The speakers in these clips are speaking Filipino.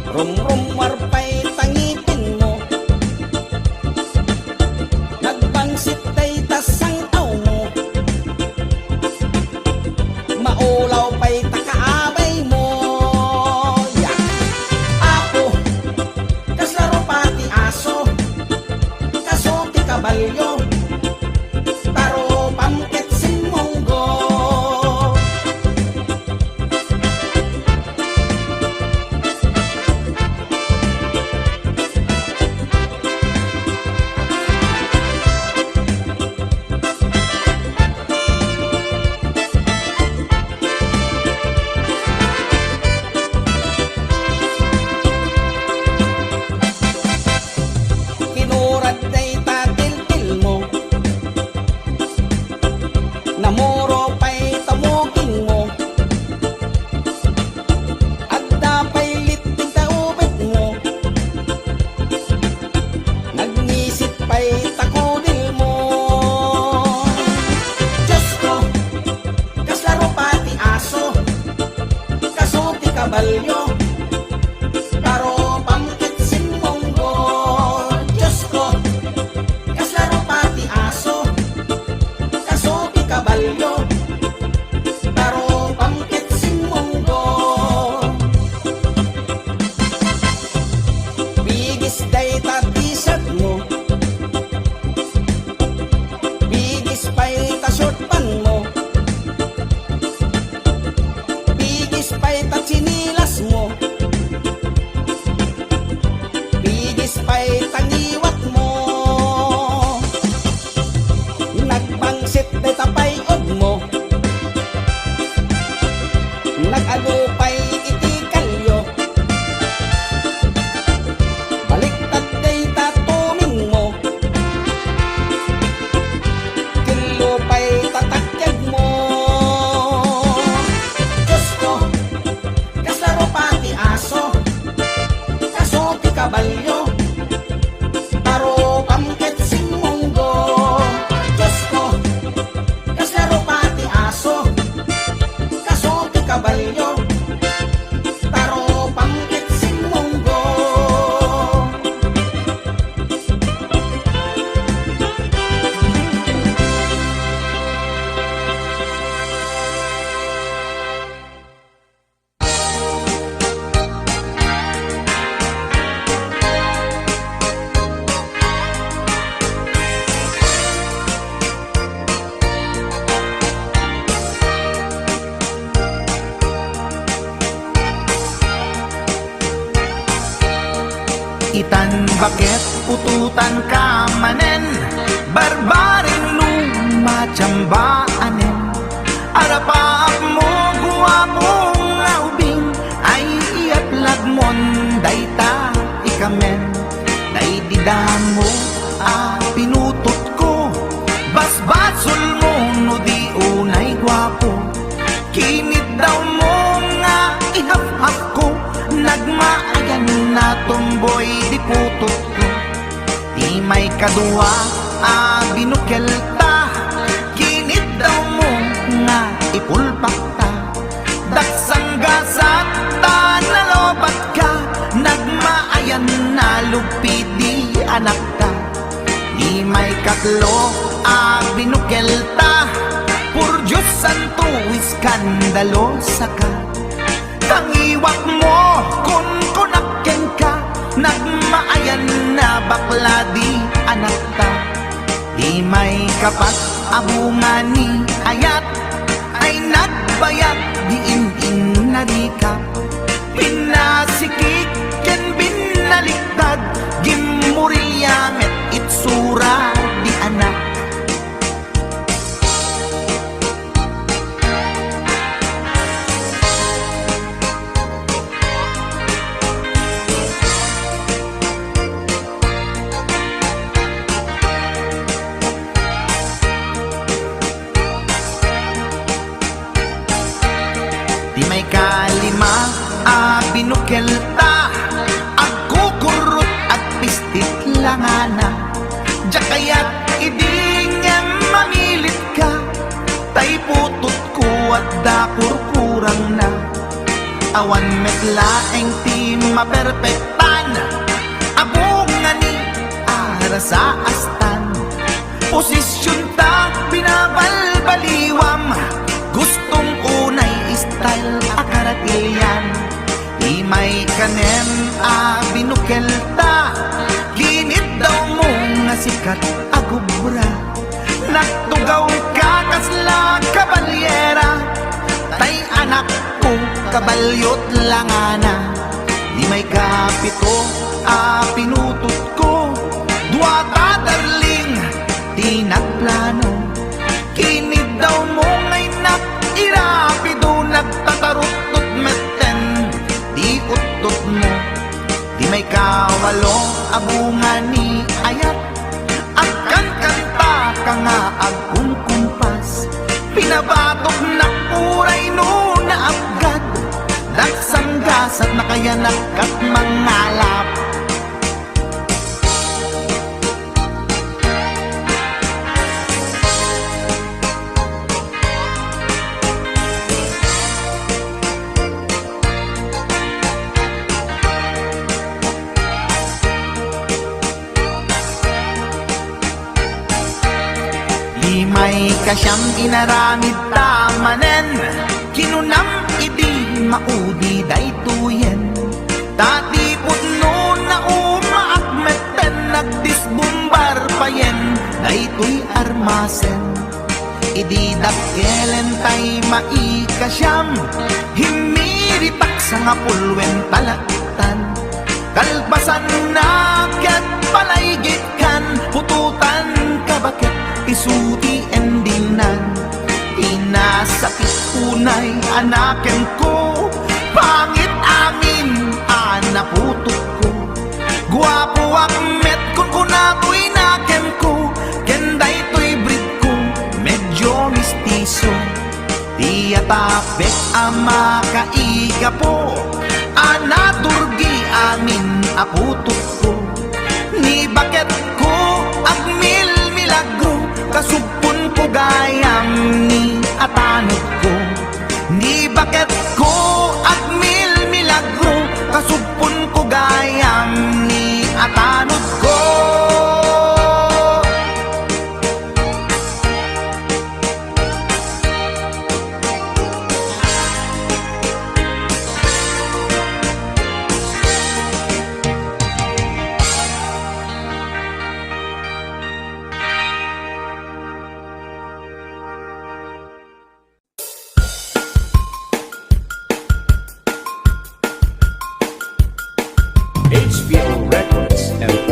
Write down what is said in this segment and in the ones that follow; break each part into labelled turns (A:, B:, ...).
A: Rumrum warpay tangipin mo, nagbangsit tay tasang aw mo, maulaw pa'y takaabay mo. Yak! Ako, kaslaro pati aso, kaso ti kabalyo, taro pamket sin monggo. Kinurad day tatil-til mo, namuro pa'y tamugin mo, adda pa'y liting kaubit mo, nagnisip pa'y takudil mo. Diyos ko, kaslaro pati aso, kaso ti kabalyo, taro pamket sin monggo. Diyos ko, kaslaro pati aso, kaso ti kabalyo, taro pamket sin monggo. Bigis day tatisat mo, bigis pa'y tasyotpan mo, bigis pa'y tatsinilas mo, bigis pa'y tangiwat mo, nagbangsit day tapayod mo, nag-alupay itikalyo, baliktad day tatumin mo, kilupay tatakyag mo. Diyos ko, kaslaro pati aso, kaso ti kabalyo, taro pamket sin monggo. Diyos ko, kaslaro pati aso, kaso ti kabalyo, taro pamket sin monggo.
B: Itan bakit pututan ka manen, barbaring lumachambaanen, arapaap mo guwapong laubing, ay iaplag mon dayta ikamen, daydidan mo pinutot ko, basbasul mo no di unay guwapo, kinit daw mo nga ihap-hap ko, nagmaayan na tomboy di putot ko, di may kadua binukel ta, kinit daw mo nga ipulpak ta, daksang gasat ta nalobat ka, nagmaayan na lupi di anak ta, di may katlo binukel ta, pur Diyos santo iskandalo saka, tangiwak mo kun kunakken ka, nagmaayan na bakla di anak ta, di may kapat abungani ayat, ay nagbayag di in-narika, pinasikik ken binaliktad, gimuriyanget itsura di anak. Di may kalima binukelta, agkukurot at pistit langana, diya kaya't ibingem mamilit ka, tay putot ko at dakurkurang na, awan metlaeng ti maperpektan abungan ni ara sa astan posisyon ta binabalbaliwam gustong unay style akaratilyan imay kanem binukelta ginit daw mo nga sikat agubra nagtugaw ka kasla kabalyera tay anak ko kabalyot langana di may kapito pinutot ko dua ka darling di nagplano kinid daw mo ngay irapido nagtatarot meten di utot mo di may kawalo abungan ni ayat akan kanta ka nga agkong kumpas pinabatok na uray no na agad daksang gasat na kaya nakat mangalap may kasyang inaramid tamanen kinunam idi maudi daytoyen tati putno na umaakmeten nagdisbumbar payen daytoy armasen idi dakkelen tay maikasyam himiritak sa nga pulwen talaktan kalbasan na ket palaygit kan pututan kabakit isuti endinan inasakit unay anaken ko pangit amin anaputok ko guwapo akmet kun kunatoy naken ko kenday to'y breed ko medyo mistiso tiyatapek ama kaiga po anaturgi amin aputok ko ni bakit ko agmil milagro kasupon ko gayam ni atanod ko ni bakit ko agmil milagro kasupon ko gayam ni atanod ko
C: HBO Records and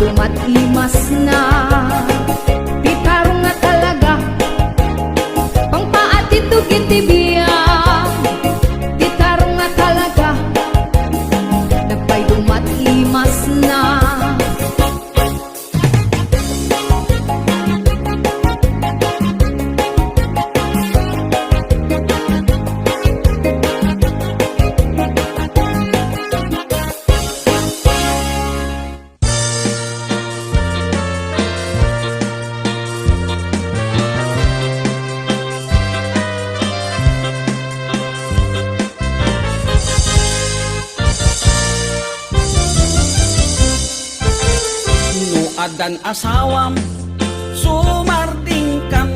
C: dumat limas na. Pitaro nga talaga pangpaat ito gitibiya. Pitaro nga talaga nagpay dumat limas na.
A: Adan asawam sumarding kam,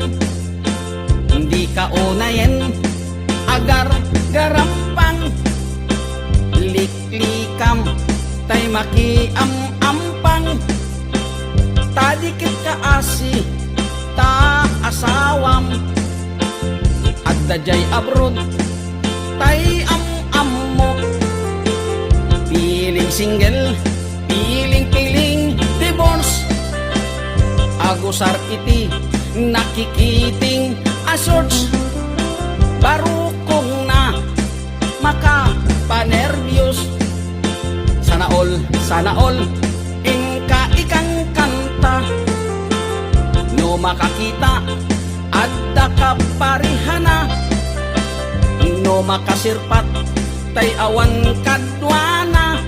A: hindi ka unayen agar garampang, liklikam tay makiam-ampang, tadikit ka asi ta asawam, at dajay abroad tay am-am mo, piling single piling divorce, agusar iti nakikiting asorts, barukong na makapanervyos, sana all ingka ikang kanta, no makakita adda ka parihana, no makasirpat tay awan kadwana,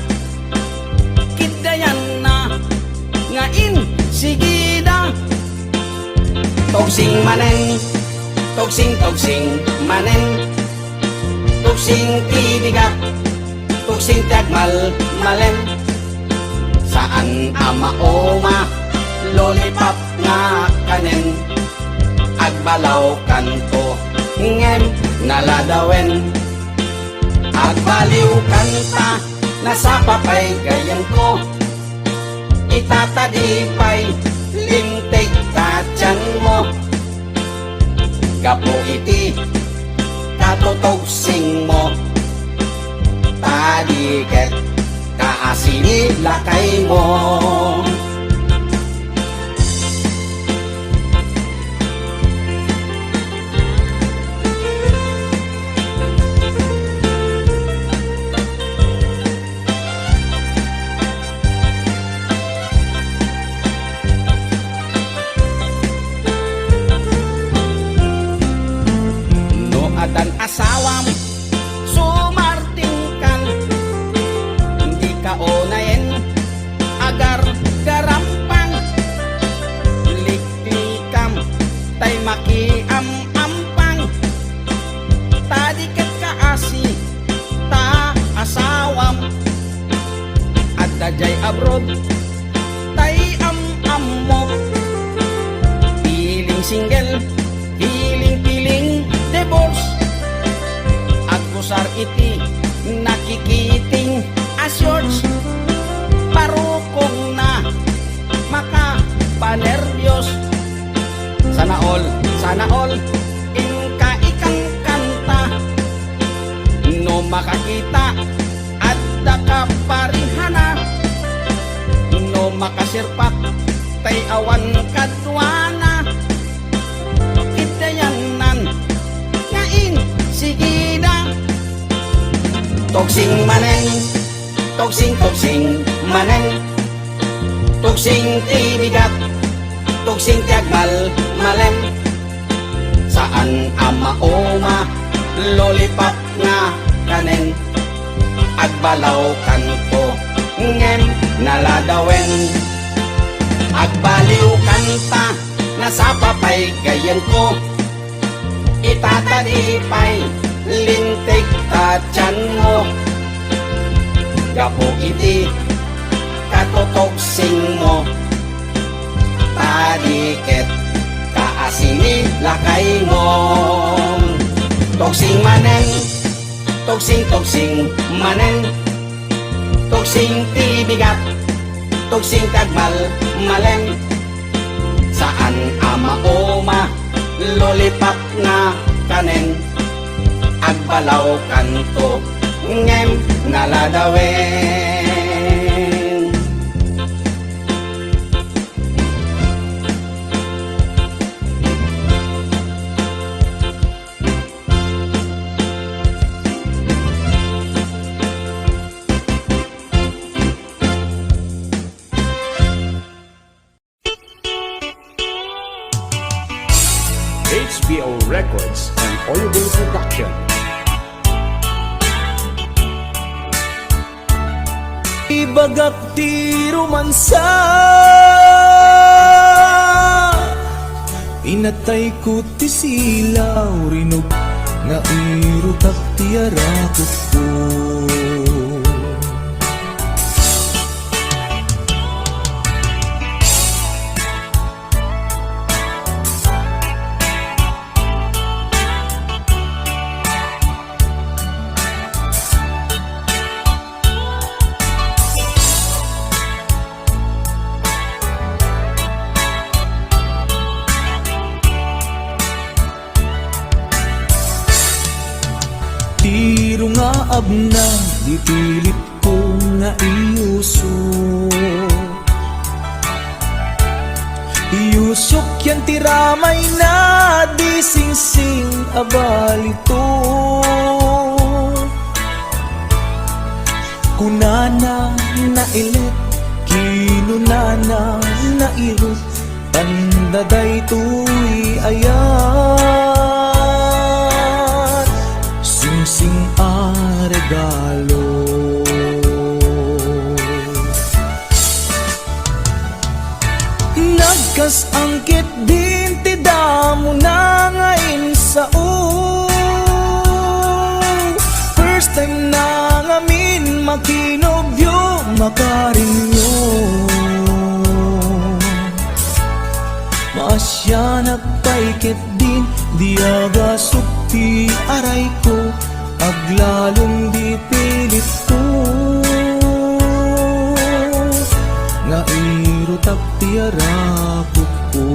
A: kidayan na ngain sigida, togsing manen, togsing manen, togsing tibigat, togsing tiagmal malen, saan ama oma lollipop nga kanen, agbalaw kanto ngem naladawen, agbaliw kanta nasa papay gayan ko, itatadipay lintik tatyan mo, gapo iti katotogsing mo, tadiket kaasini lakay mo. Dan asawam sumarting kan, hindi ka unayen agar garampang, liklikam tay makiam-ampang, tadiket ka asi ta asawam, at dajay abroad tay am-am mo, piling single piling divorce, agusar iti nakikiting asyorts, parukong na makapanervyos, sana all ingka ikang kanta, no makakita adda ka parihana, no makasirpak tay awan kadwana, kidayanan ngain sigida, togsing manen, togsing manen, togsing tibigat, togsing tiagmal malen, saan ama oma lollipop nga kanen, agbalaw kanto ngem naladawen, agbaliw kanta nasa papay gayan ko, itatadipay lintik tatyan mo, gapo iti katotogsing mo, tadiket kaasini lakay mo, togsing manen, togsing manen, togsing tibigat, togsing tagmal malen, saan ama oma lollipop nga kanen, agbalaw kanto ngem naladawen.
D: HBO Records and Audio Production.
A: Ibagak ti romansa, inatay ko ti silaw, rinog nga irutak ti arakot ko. Tiro nga abna, di pilit ko nga iuso. Iusok yan tiramay na, di sing-sing abalito. Kunana na ilit, kinunana na irot, pandaday tuy ayan. Sing a regalo. Nagkas angkit din ti damo na ngayon sa first time na ngamin makinobyo makarinyo. Masya nagpaikit din di agasok ti aray ko, aglalong di pilit ko nga irutak ti arakot ko.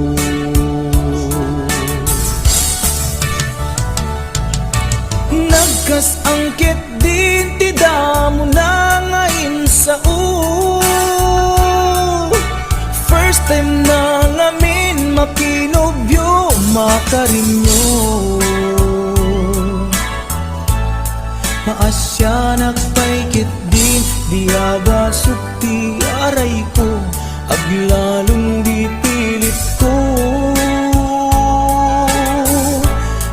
A: Nagkas angkit din ti damo na ngayon sa first time na ngamin makinobyo makarinyo. Maasya nagpaikit din, di agasok ti aray ko, aglalong di pilit ko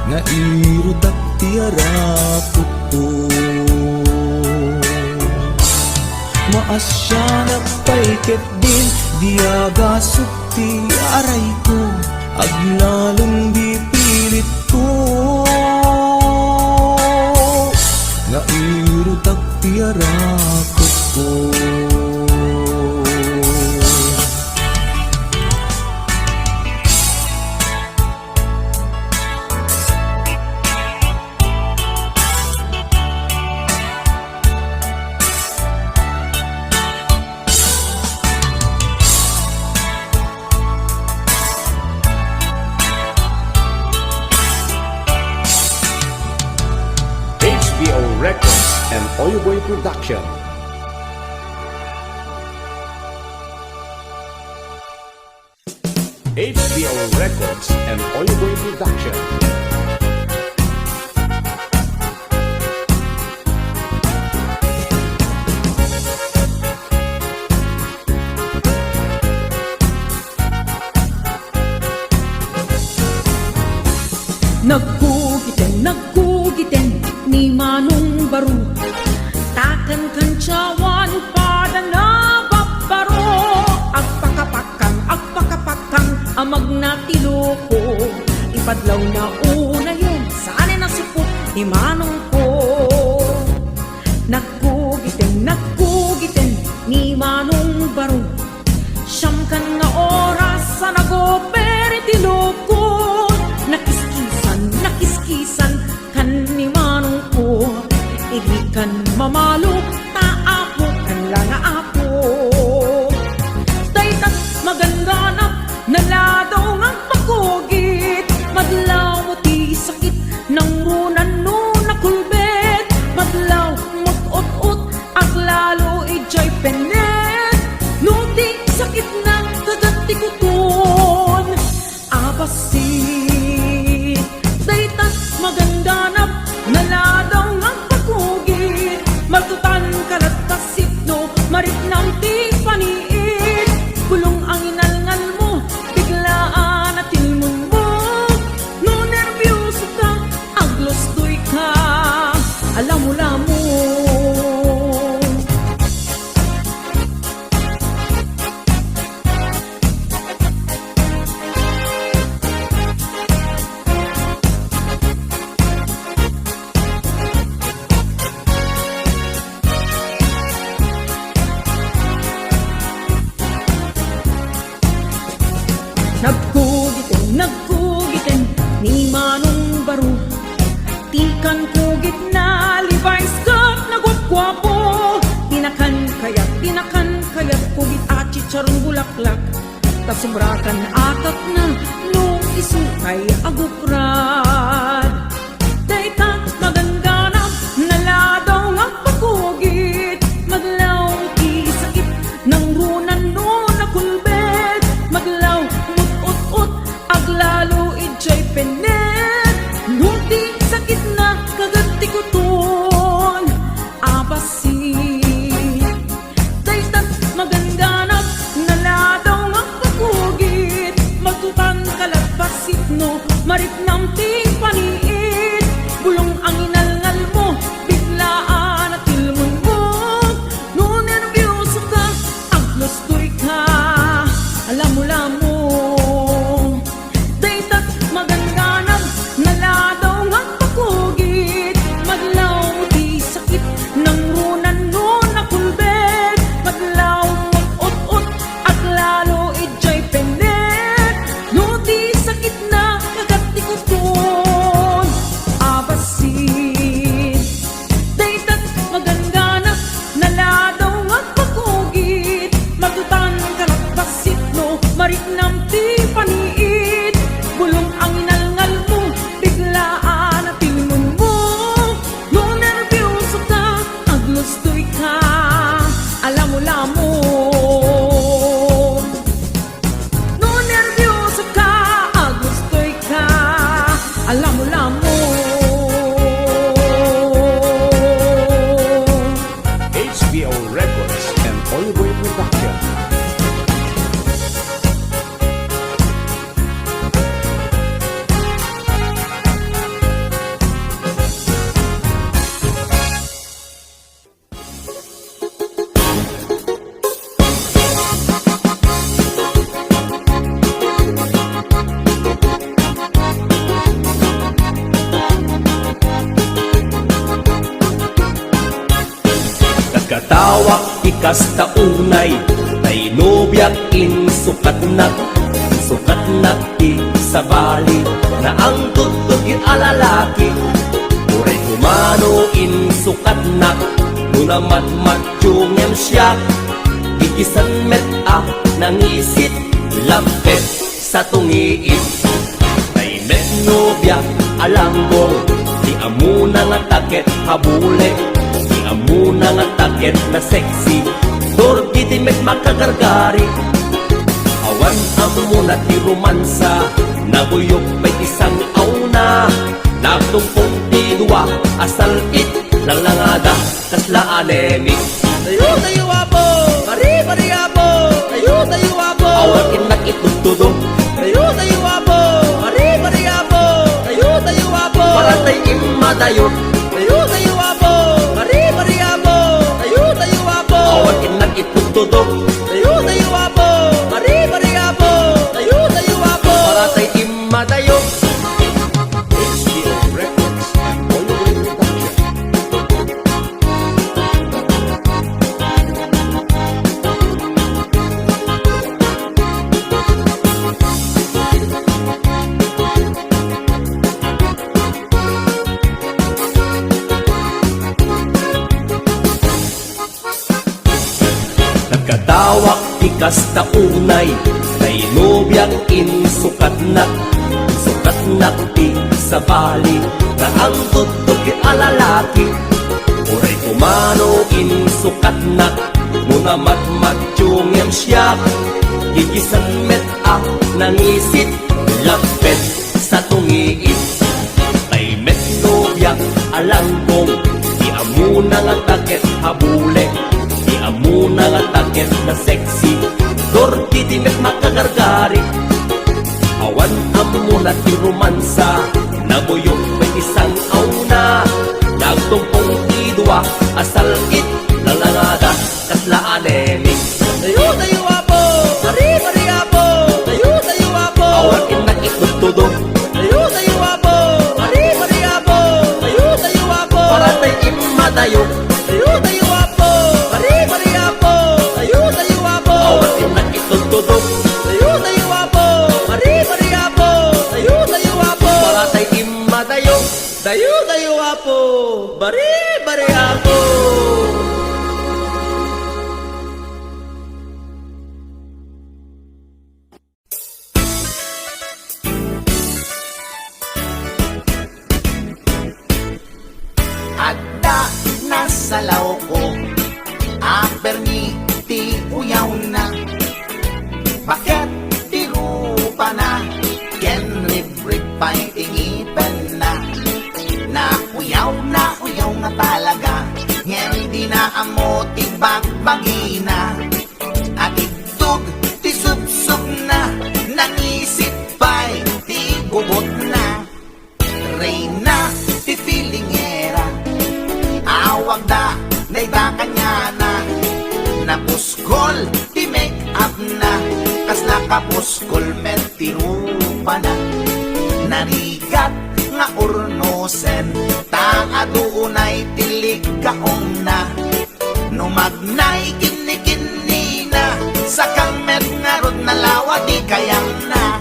A: nga irutak ti arakot ko. Maasya nagpaikit din, di agasok ti aray ko, aglalong di pilit ko nga irutak ti arakot ko.
D: HBO Records and Audio Production. HBO Records and Audio Production.
C: Nagkugiten ni Manong Baro, takan kancawan pada na babaro. Agpakapakang amag na tiloko, ipadlaw na una yun, saan na sipot ni Manong ko. Nagkugiten ni Manong Baro, siyam kan nga oras sa nagoperi tiloko. Nakiskisan kan ni Manong ko, igikan mamalo taapo kan lang ako. Daytat maganganap naladaw ng pagkugit, madlaw mo ti sakit ng runan no nakulbit. nagkugitin ni Manong Baro. Tikan kugit na Levi's skirt na gwap-gwapo. Tinakan kayat kugit at chicharong bulaklak. Tasumrakan atat na nung isukay agukrad. Daytat maganganap naladaw nga pagkugit. Maglaw ti sakit ng runan no na kulbet. Maglaw mut-ut-ut aglalo ijay penet. Nuti sakit na kaganti ko ton abasin. Daytat maganganap naladaw nga pagkugit. Magtutan kalagpasit no marit nam ting paniit. Bulong ang inalngal mo biglaan at ilmon mo. No nervyoso ka aglostoy ka alam mo daytat maganganap naladaw nga pagkugit. Maglaw di sakit ng runan no na kulbet. Maglaw mag-ut-ut at lalo ijay penet. No di sakit na kagati ko ton abasin. Daytat maganganap naladaw nga pagkugit. Magutan kalagpasit no marit nam ti paniit. Bulong ang inalngal mo biglaan at ilmon mo. No nervyoso ka aglostoy ka alam mo no nervyoso ka aglostoy ka alam mo
D: HBO Records and Oliboy Production.
A: Nagkatawak ikas taunay, tay nobyak sukat na ti sa bali, na ang tutog alalaki. Uray humano sukat na, nuna matmatsyungem siya. Ikisan met nangisit, lampet sa tungiit. Tay met nobyak alanggong, di amuna nga taket habule. Amuna nga taket na sexy, torti di met makagargari. Awan amuna ti romansa, nabuyok may isang auna. Nagtumpong ti dua, asal it, langangada, kasla anemic. Tayo apo, pari apo, tayo apo. Awan inak itutudo, tayo apo, pari apo, tayo apo. Paratay imadayo, tayo apo. Awan inak itutudo, tayo apo. Pari apo, tayo apo. Paratay imadayo.
D: HBO Records and Oliboy Production.
A: Nagkatawak ikas taunay, tay nobyak sukat na ti sa bali, na ang tutog alalaki. Uray kumano sukat na, nuna matmatsyungem siya. Gigisan met nangisit, lampet sa tungiit. Tay met nobyak alanggong, di amuna nga taket habule. Di amuna nga taket na sexy, torti di met makagargari. Awan amuna ti romansa, nabuyok may isang auna. Nagtumpong ti dua, asal it, langangada, kasla anemic. Tayo apo, pari apo, tayo apo. Awan inak itutudo, tayo apo, pari apo, tayo apo. Paratay imadayo, tayo apo. Pari apo, tayo apo. Awan inak itutudo, tayo apo. bare ako.
B: Adda nasalaw ko, Bernie, ti uyaw na. Bakit ti rupa na, ken rib pa'y tingipen na. Uyaw nga talaga, ngem di na amo ti bagbagi na. At itug ti subsub na, nangisip pa'y ti gubot na. Reyna ti filingera, awag da, dayda kanya na. Napuskol ti make up na, kasla kapuskol met ti rupa na. Narigat nga urnosen, taadunay tilig kaong na. Numagnay kini na, sa kamet nga rod na lawa di kayang na.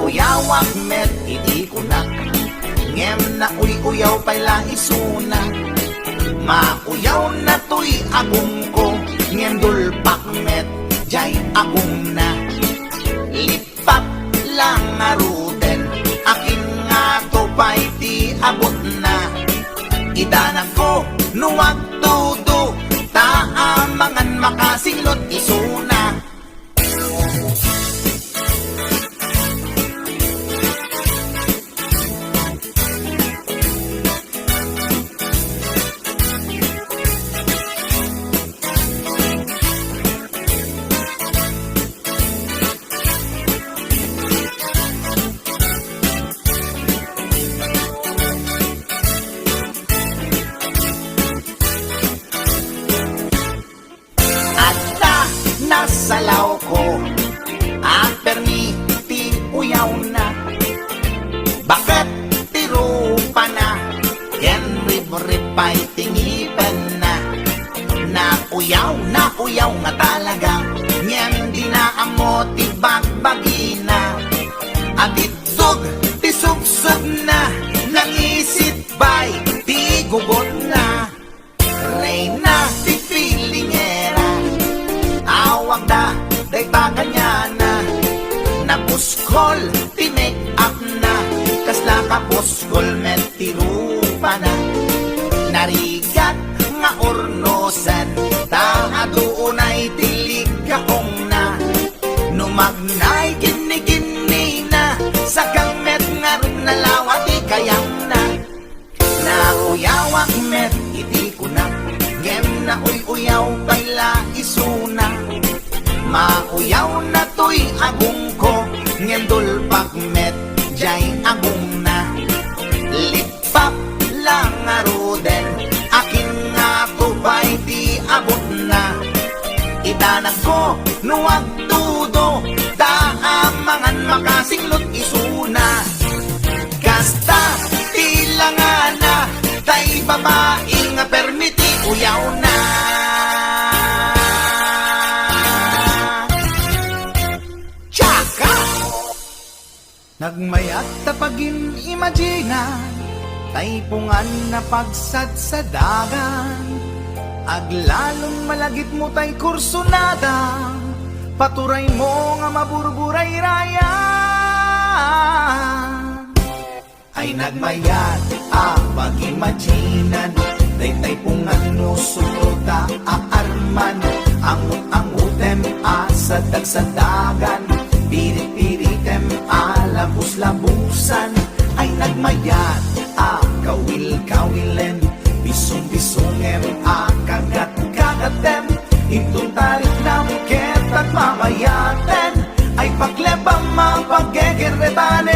B: Uyawak met hindi ko na, ngem na uyaw pa'y laisuna. Mauyaw na to'y agong ko, ngem dulpak met jay agong na. Lipat lang aruden, akin nga to pa'y di abot na. Idanan ko, nuwag tudo, taamangan makasilot isuna. Salaw ko, Bernie, ti uyaw na. Bakit ti rupa na, ken rib pa'y tingipan na. Uyaw nga talaga, ngem di na amo ti bagbagi na. Agitog ti subsub na, nangisit pa'y ti gugot na. Reyna ti filingera, awag da, dayta kanya na. Napuskol, ti make up na, kasla kapuskol met ti rupa na. Narigat nga ornosan, taadunay tilig kaong na. Numagnay kini na, sa kamet nga rin nalawa ti kayang na. Uyawak met iti ko na, ngem na uyaw pa'y laisuna. Mauyaw na to'y agong ko, ngem dulpak met jay agong na. Lipap lang aruden, akin nga to pa'y di abot na. Idanan ko, nuwag tudo, taamangan makasinglot isuna. Kasta tilangan na, tay babaeng permiti uyaw na. Tsaka nagmayat tapagin imagina, tay pungan na pagsad sa dagan. Aglalong malagit mo tay kursunada, paturay mo nga maburburay raya. Ay nagmayat pag-imaginan, daytay pungan no suruta aarman. Angut-angutem sa dagsadagan, pirit-piritem labus-labusan. Ay nagmayat kawil-kawilen, bisong-bisongem kagat-kagatem. Itong tarik ng ket at mamayaten, ay paglebang mapaggegeretanen.